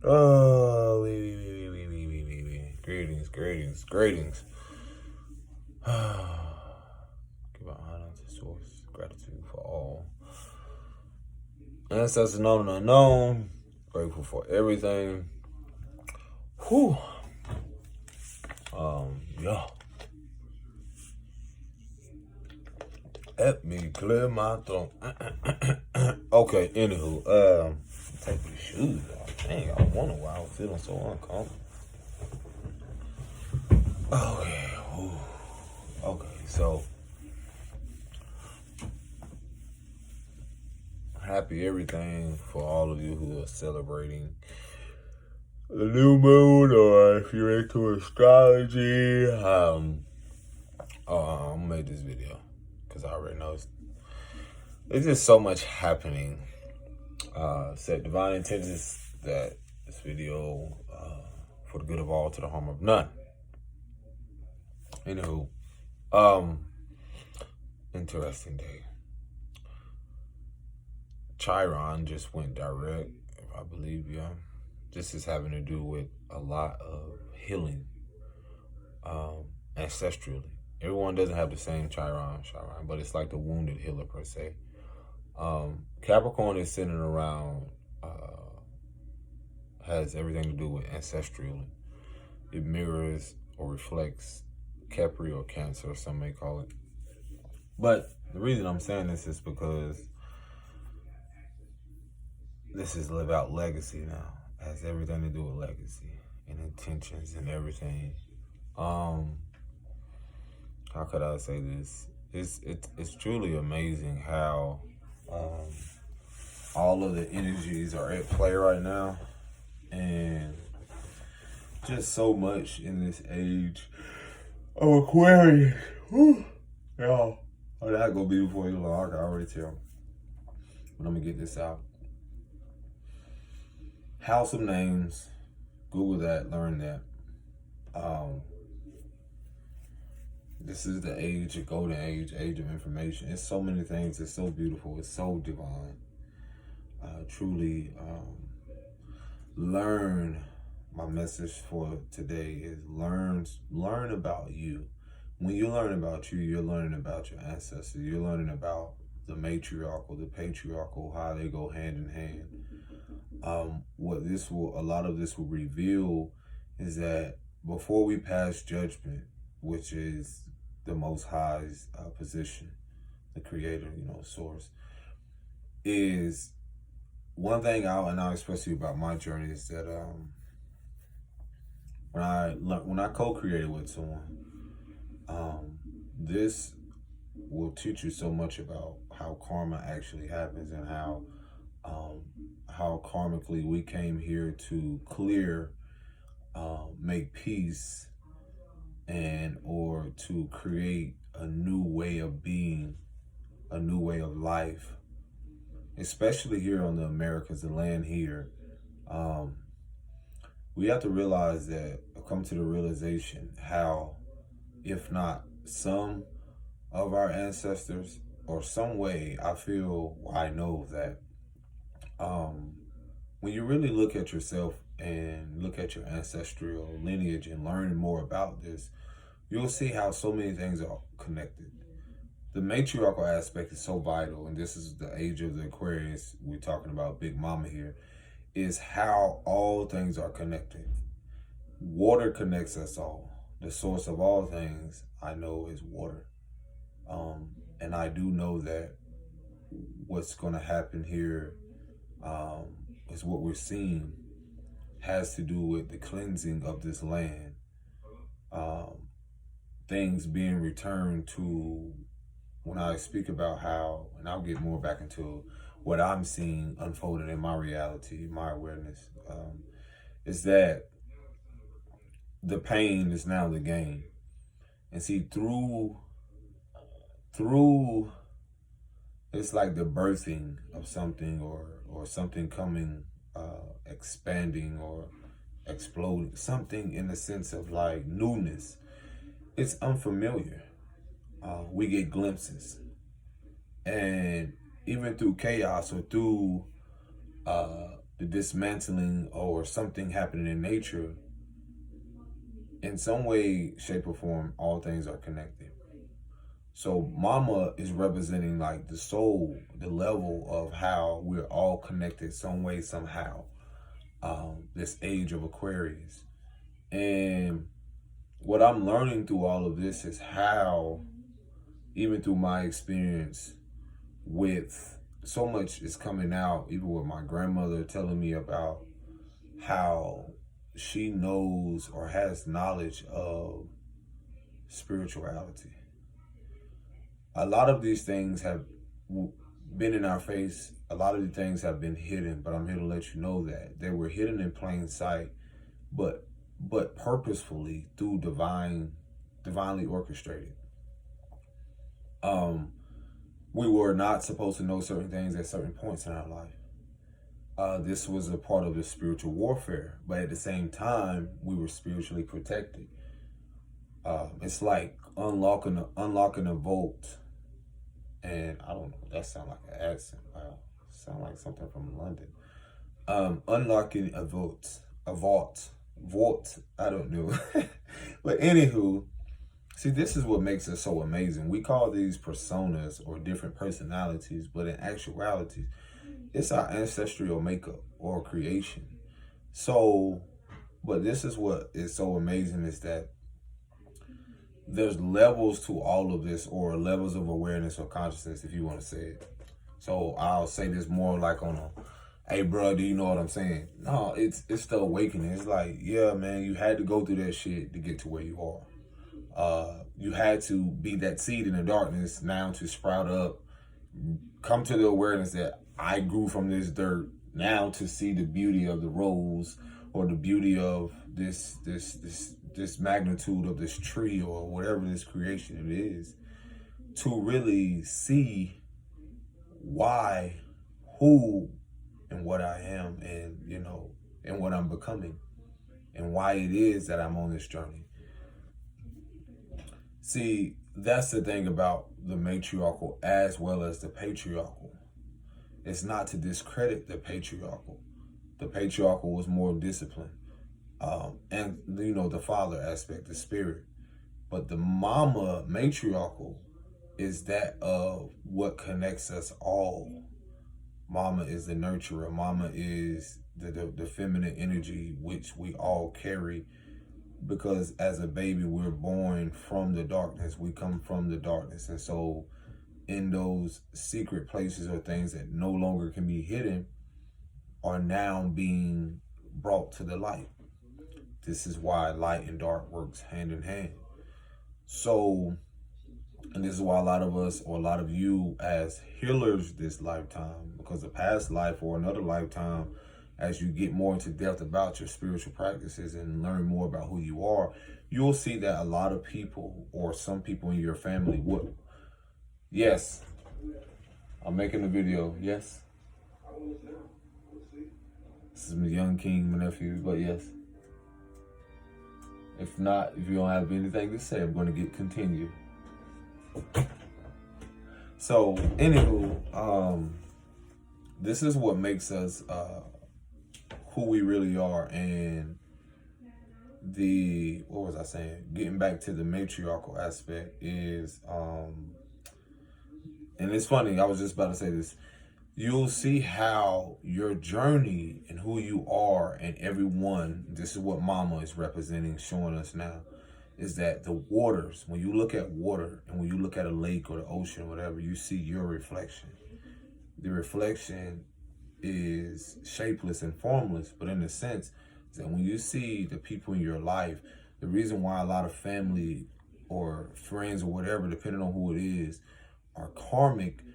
Oh, greetings. Give honor to source, gratitude for all. Ancestors known and unknown. Grateful for everything. Whew. Yeah. Let me clear my throat. Okay, anywho, take these shoes off. Dang, I wonder why I was feeling so uncomfortable. Okay, whew. Okay, so happy everything for all of you who are celebrating the new moon, or if you're into astrology. I'm gonna make this video because I already know it's just so much happening. Set divine intentions that this video, for the good of all, to the harm of none. Anywho, interesting day. Chiron just went direct, if I believe, yeah. This is having to do with a lot of healing, ancestrally. Everyone doesn't have the same Chiron, but it's like the wounded healer per se. Capricorn is centered around, has everything to do with ancestrally. It mirrors or reflects Capri or Cancer, some may call it. But the reason I'm saying this is because this is live out legacy now. It has everything to do with legacy and intentions and everything. How could I say this? It's truly amazing how all of the energies are at play right now, and just so much in this age of Aquarius. Y'all, oh, that's gonna be before you long. I can already tell. But I'm gonna get this out. House of Names. Google that. Learn that. This is the age, a golden age of information. It's so many things. It's so beautiful. It's so divine. Truly, learn. My message for today is learn about you. When you learn about you, you're learning about your ancestors. You're learning about the matriarchal, the patriarchal, how they go hand in hand. A lot of this will reveal is that before we pass judgment, which is the Most High's position, the Creator, Source, is one thing I'll express to you about my journey is that when I co-created with someone, this will teach you so much about how karma actually happens and how karmically we came here to clear, make peace, and or to create a new way of being, a new way of life, especially here on the Americas, the land here. We have to realize that, come to the realization how, if not some of our ancestors, or some way, I know that when you really look at yourself and look at your ancestral lineage and learn more about this, you'll see how so many things are connected. The matriarchal aspect is so vital, and this is the age of the Aquarius. We're talking about Big Mama here, is how all things are connected. Water connects us all. The source of all things, I know, is water. And I do know that what's going to happen here, is what we're seeing, has to do with the cleansing of this land. Things being returned to, when I speak about how, and I'll get more back into what I'm seeing unfolded in my reality, my awareness, is that the pain is now the gain. And see, through it's like the birthing of something, or something coming, expanding or exploding, something in the sense of like newness. It's unfamiliar. We get glimpses, and even through chaos or through the dismantling or something happening in nature, in some way, shape, or form, all things are connected. So mama is representing like the soul, the level of how we're all connected some way, somehow. This age of Aquarius. And what I'm learning through all of this is how, even through my experience with so much is coming out, even with my grandmother telling me about how she knows or has knowledge of spirituality. A lot of these things have been in our face. A lot of the things have been hidden, but I'm here to let you know that they were hidden in plain sight, but purposefully through divinely orchestrated. We were not supposed to know certain things at certain points in our life. This was a part of the spiritual warfare, but at the same time, we were spiritually protected. It's like unlocking a vault, and I don't know. That sounds like an accent. Wow, sound like something from London. Unlocking a vault. I don't know, but anywho. See, this is what makes us so amazing. We call these personas or different personalities, but in actuality, it's our ancestral makeup or creation. So, but this is what is so amazing is that there's levels to all of this, or levels of awareness or consciousness, if you want to say it. So I'll say this more like on a, hey bro, do you know what I'm saying? No, it's the awakening. It's like, yeah, man, you had to go through that shit to get to where you are. You had to be that seed in the darkness now to sprout up, come to the awareness that I grew from this dirt, now to see the beauty of the rose, or the beauty of this magnitude of this tree, or whatever this creation it is, to really see why, who, and what I am, and and what I'm becoming, and why it is that I'm on this journey. See, that's the thing about the matriarchal as well as the patriarchal. It's not to discredit the patriarchal. The patriarchal was more disciplined. And, the father aspect, the spirit. But the mama matriarchal is that of what connects us all. Mama is the nurturer. Mama is the feminine energy which we all carry. Because as a baby, we're born from the darkness. We come from the darkness. And so in those secret places or things that no longer can be hidden are now being brought to the light. This is why light and dark works hand in hand. So, and this is why a lot of us, or a lot of you as healers this lifetime, because the past life or another lifetime, as you get more into depth about your spiritual practices and learn more about who you are, you'll see that a lot of people, or some people in your family would. Yes, I'm making a video. Yes. This is my young king, my nephew, but yes. If not, if you don't have anything to say, I'm going to continue. So, anywho, this is what makes us who we really are. And what was I saying? Getting back to the matriarchal aspect is, and it's funny, I was just about to say this. You'll see how your journey and who you are, and everyone, this is what mama is representing, showing us now, is that the waters, when you look at water and when you look at a lake or the ocean, whatever, you see your reflection. The reflection is shapeless and formless, but in a sense that when you see the people in your life, the reason why a lot of family or friends or whatever, depending on who it is, are karmic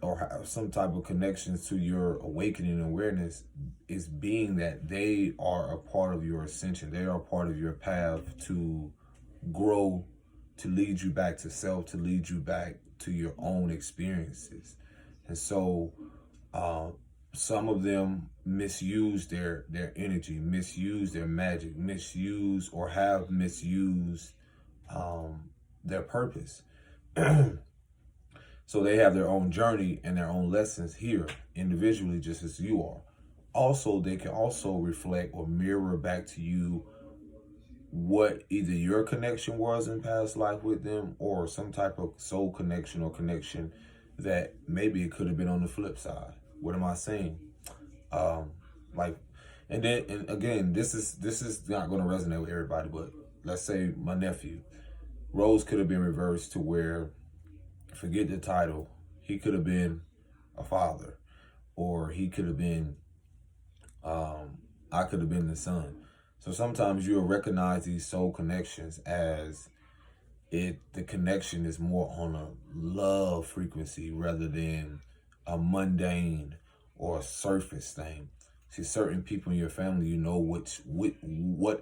or have some type of connections to your awakening awareness, is being that they are a part of your ascension. They are a part of your path to grow, to lead you back to self, to lead you back to your own experiences. And so some of them misuse their energy, misuse their magic, misuse or have misused their purpose. So they have their own journey and their own lessons here individually, just as you are. also they can also reflect or mirror back to you what either your connection was in past life with them, or some type of soul connection or connection that maybe it could have been on the flip side. What am I saying? Um, like, and then, and again, this is not going to resonate with everybody, but let's say my nephew, roles could have been reversed to where, forget the title, he could have been a father, or he could have been, I could have been the son. So sometimes you'll recognize these soul connections as the connection is more on a love frequency rather than a mundane or a surface thing. See, certain people in your family, you know what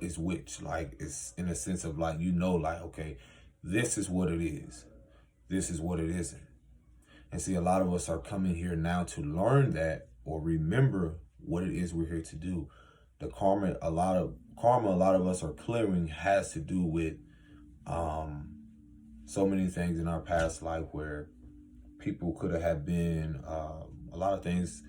is which. Like, it's in a sense of like, like, okay, this is what it is. This is what it isn't. And see, a lot of us are coming here now to learn that or remember what it is we're here to do. The karma, a lot of us are clearing has to do with so many things in our past life where people could have been a lot of things.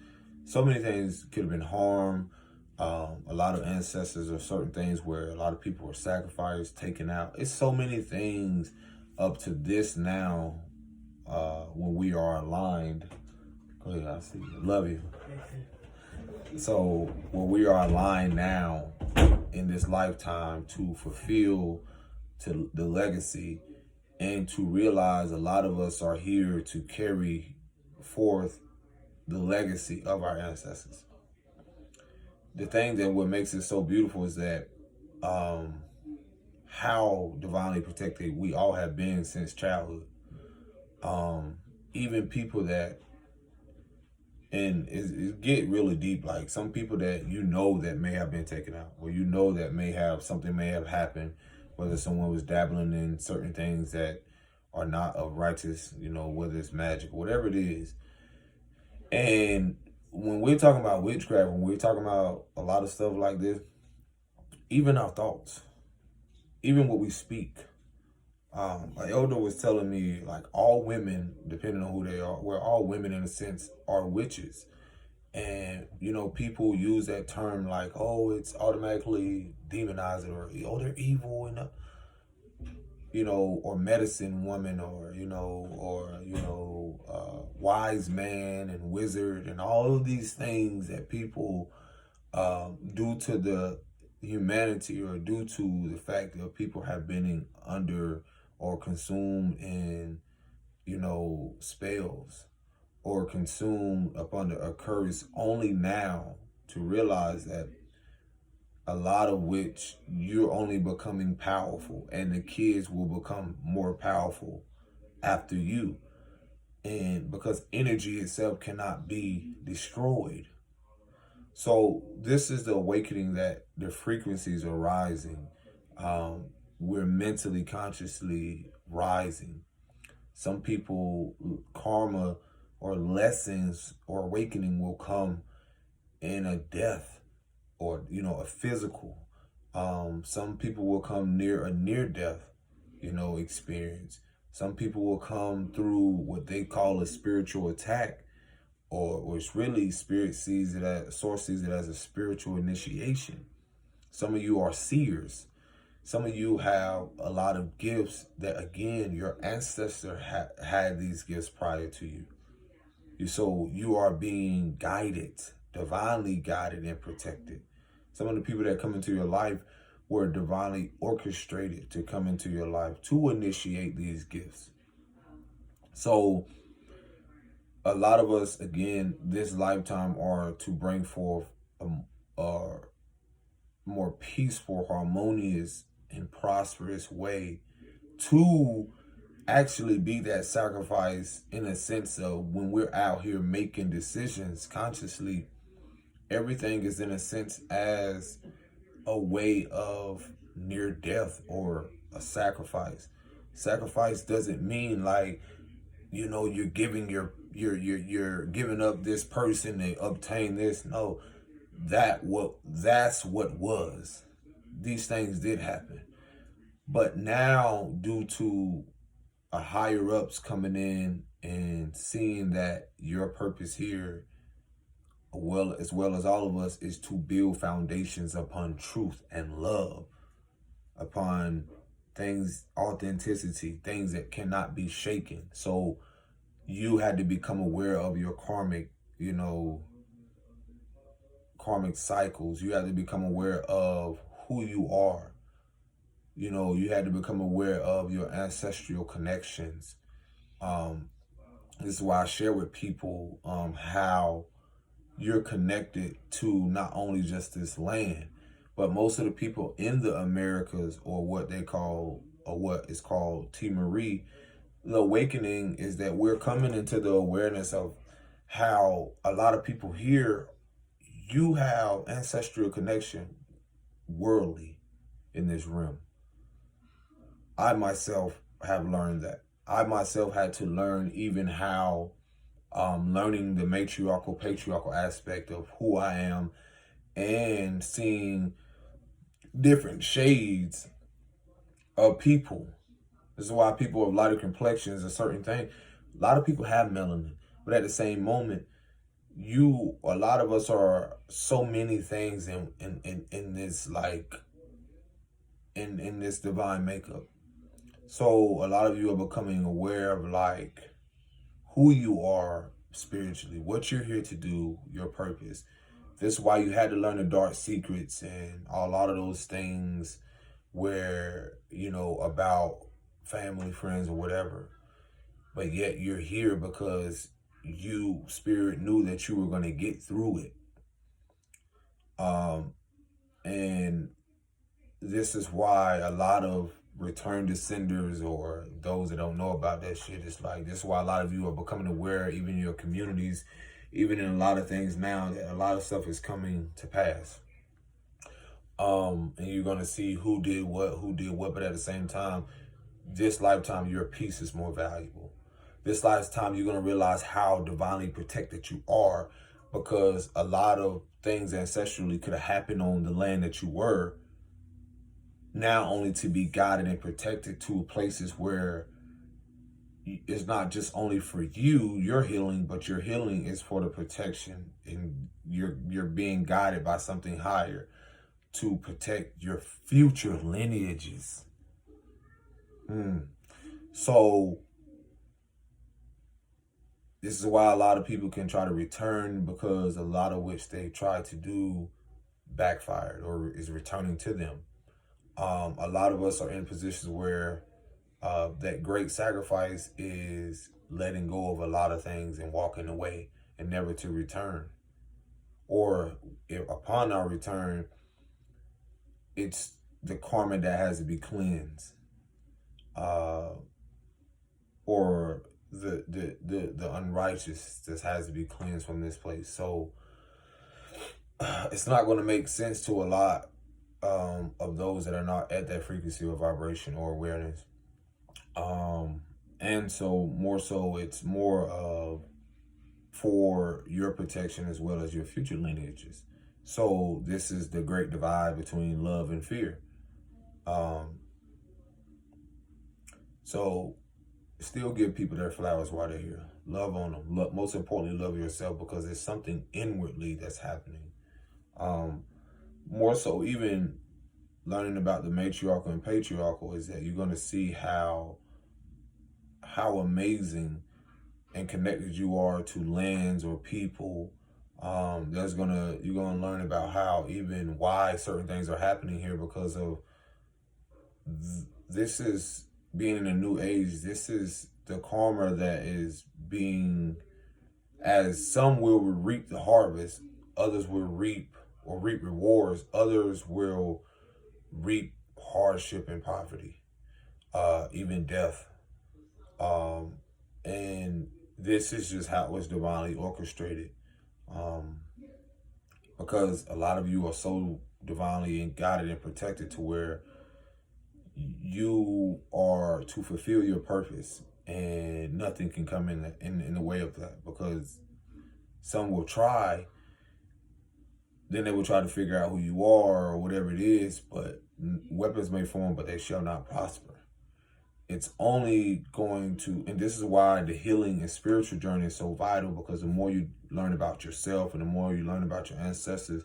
So many things could have been harm. A lot of ancestors or certain things where a lot of people were sacrificed, taken out. It's so many things up to this now when we are aligned. Go ahead, I see you. Love you. So when we are aligned now in this lifetime to fulfill to the legacy and to realize a lot of us are here to carry forth the legacy of our ancestors. The thing that what makes it so beautiful is that how divinely protected we all have been since childhood. Even people that, and it get really deep, like some people that that may have been taken out, or that may have something may have happened, whether someone was dabbling in certain things that are not of righteous, whether it's magic, whatever it is. And when we're talking about witchcraft, when we're talking about a lot of stuff like this, even our thoughts, even what we speak, my elder was telling me, like, all women, depending on who they are, where all women in a sense are witches. And, people use that term like, oh, it's automatically demonized, or, oh, they're evil, and, or medicine woman, or, wise man and wizard, and all of these things that people, due to the humanity or due to the fact that people have been under or consumed in, spells or consumed upon the curse, only now to realize that a lot of which you're only becoming powerful, and the kids will become more powerful after you. And because energy itself cannot be destroyed. So this is the awakening that the frequencies are rising. We're mentally, consciously rising. Some people, karma or lessons or awakening will come in a death or, a physical. Some people will come near a near death, experience. Some people will come through what they call a spiritual attack, or it's really source sees it as a spiritual initiation. Some of you are seers. Some of you have a lot of gifts that, again, your ancestor had these gifts prior to you. So you are being guided, divinely guided and protected. Some of the people that come into your life were divinely orchestrated to come into your life to initiate these gifts. So a lot of us, again, this lifetime are to bring forth a more peaceful, harmonious, and prosperous way to actually be that sacrifice, in a sense of when we're out here making decisions consciously, everything is in a sense as a way of near death or a sacrifice. Sacrifice doesn't mean like, you're giving you're giving up this person to obtain this. No, that's what was. These things did happen. But now, due to a higher ups coming in and seeing that your purpose here as well as all of us, is to build foundations upon truth and love, upon things, authenticity, things that cannot be shaken. So you had to become aware of your karmic, karmic cycles. You had to become aware of who you are. You had to become aware of your ancestral connections. This is why I share with people how you're connected to not only just this land, but most of the people in the Americas, or what is called Timurí. The awakening is that we're coming into the awareness of how a lot of people here, you have ancestral connection worldly in this realm. I myself have learned that. I myself had to learn even how learning the matriarchal, patriarchal aspect of who I am, and seeing different shades of people. This is why people of lighter complexions, a certain thing. A lot of people have melanin, but at the same moment, a lot of us are so many things in this, like, in this divine makeup. So a lot of you are becoming aware of, like, who you are spiritually, what you're here to do, your purpose. This is why you had to learn the dark secrets and a lot of those things where, about family, friends, or whatever. But yet you're here because spirit knew that you were going to get through it. And this is why a lot of return descenders, or those that don't know about that shit, it's like, this is why a lot of you are becoming aware, even in your communities, even in a lot of things now, that a lot of stuff is coming to pass. And you're going to see who did what, but at the same time, this lifetime, your peace is more valuable. This lifetime, you're going to realize how divinely protected you are, because a lot of things ancestrally could have happened on the land that you were, now only to be guided and protected to places where it's not just only for your healing, but your healing is for the protection, and you're being guided by something higher to protect your future lineages. So this is why a lot of people can try to return, because a lot of which they tried to do backfired or is returning to them. A lot of us are in positions where that great sacrifice is letting go of a lot of things and walking away and never to return. Or if upon our return, it's the karma that has to be cleansed. Or the unrighteous that has to be cleansed from this place. So it's not going to make sense to a lot of those that are not at that frequency or vibration or awareness. And so more so, it's more of for your protection as well as your future lineages. So this is the great divide between love and fear. So still give people their flowers while they're here. Love on them. Most importantly, love yourself, because there's something inwardly that's happening. More so, even learning about the matriarchal and patriarchal, is that you're going to see how amazing and connected you are to lands or people. You're gonna learn about how, even why certain things are happening here, because of this is being in a new age. This is the karma that is being, as some will reap the harvest, others will reap rewards, others will reap hardship and poverty, even death. And this is just how it was divinely orchestrated. Because a lot of you are so divinely guided and protected to where you are to fulfill your purpose, and nothing can come in the way of that, because some will try, then they will try to figure out who you are or whatever it is, but weapons may form, but they shall not prosper. it's only going to, and this is why the healing and spiritual journey is so vital, because the more you learn about yourself and the more you learn about your ancestors,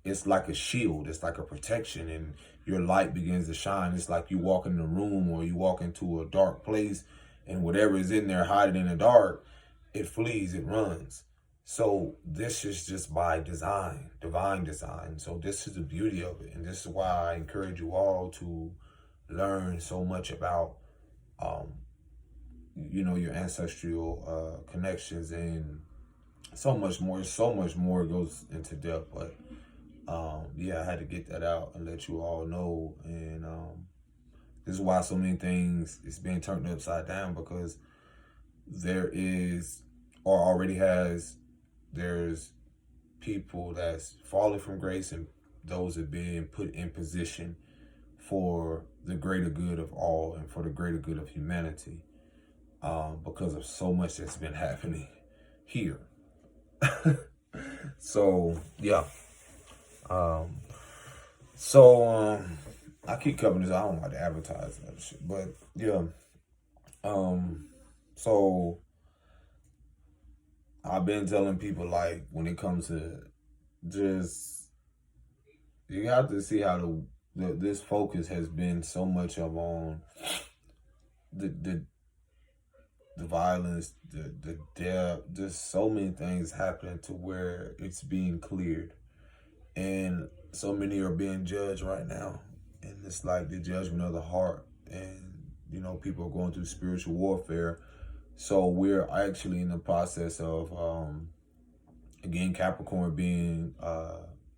it's like a shield, it's like a protection, and your light begins to shine. It's like you walk in a room or you walk into a dark place, and whatever is in there hiding in the dark, it flees, it runs. So this is just by design, divine design. So this is the beauty of it. And this is why I encourage you all to learn so much about your ancestral connections, and so much more. So much more goes into depth, but yeah, I had to get that out and let you all know. And this is why so many things is being turned upside down, because there is, or already has, there's people that's falling from grace, and those are being put in position for the greater good of all and for the greater good of humanity, because of so much that's been happening here. So yeah. I keep covering this. I don't like to advertise that shit, but yeah. So I've been telling people, like, when it comes to just, you have to see how this focus has been so much of on the violence, the death, just so many things happening to where it's being cleared. And so many are being judged right now. And it's like the judgment of the heart. And, people are going through spiritual warfare. So we're actually in the process of, again, Capricorn being,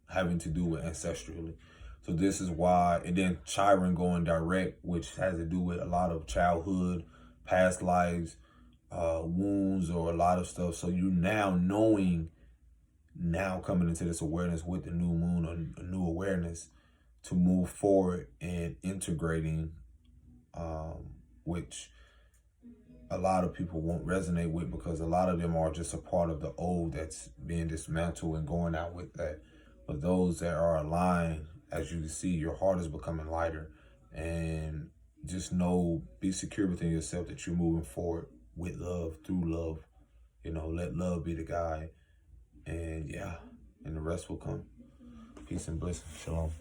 having to do with ancestrally. So this is why, and then Chiron going direct, which has to do with a lot of childhood, past lives, wounds, or a lot of stuff. So you now coming into this awareness with the new moon, a new awareness to move forward and integrating, which a lot of people won't resonate with, because a lot of them are just a part of the old that's being dismantled and going out with that. But those that are aligned, as you can see, your heart is becoming lighter, and just know, be secure within yourself that you're moving forward with love, through love. Let love be the guide. And yeah, and the rest will come. Peace and blessings. Shalom.